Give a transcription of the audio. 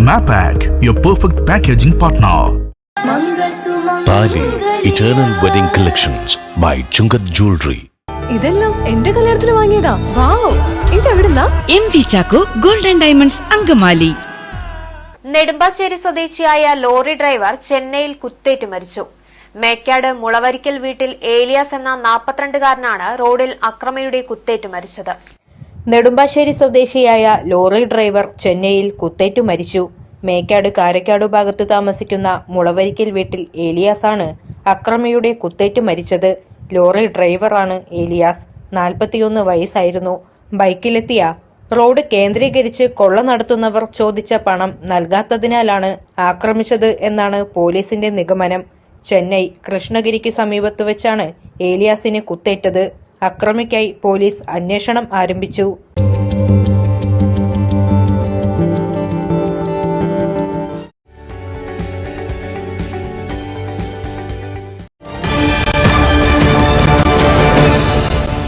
Mapak, your perfect packaging partner. Thali eternal wedding collections by Chungath jewellery. ഇതെല്ലാം എന്റെ കല്യാണത്തിന് വാങ്ങിയതാ. വാവ്, ഇതെവിടുന്നാ? MV Chacko golden diamonds Angamaly. Nedumbassery സ്വദേശിയായ ലോറി ഡ്രൈവർ ചെന്നൈയിൽ കുത്തേറ്റ് മരിച്ചു. മേക്കാട് മുളവരിക്കൽ വീട്ടിൽ ഏലിയാസ് എന്ന 42-കാരനാണ് റോഡിൽ അക്രമിയുടെ കുത്തേറ്റ് മരിച്ചത്. നെടുമ്പാശ്ശേരി സ്വദേശിയായ ലോറി ഡ്രൈവർ ചെന്നൈയിൽ കുത്തേറ്റു മരിച്ചു. മേക്കാട് കാരക്കാട് ഭാഗത്ത് താമസിക്കുന്ന മുളവരിക്കൽ വീട്ടിൽ ഏലിയാസാണ് അക്രമിയുടെ കുത്തേറ്റു മരിച്ചത്. ലോറി ഡ്രൈവറാണ് ഏലിയാസ്. 41 വയസ്സായിരുന്നു. ബൈക്കിലെത്തിയ റോഡ് കേന്ദ്രീകരിച്ച് കൊള്ള നടത്തുന്നവർ ചോദിച്ച പണം നൽകാത്തതിനാലാണ് ആക്രമിച്ചത് എന്നാണ് പോലീസിന്റെ നിഗമനം. ചെന്നൈ കൃഷ്ണഗിരിക്ക് സമീപത്ത് വെച്ചാണ് ഏലിയാസിന് കുത്തേറ്റത്. അക്രമിക്കായി പോലീസ് അന്വേഷണം ആരംഭിച്ചു.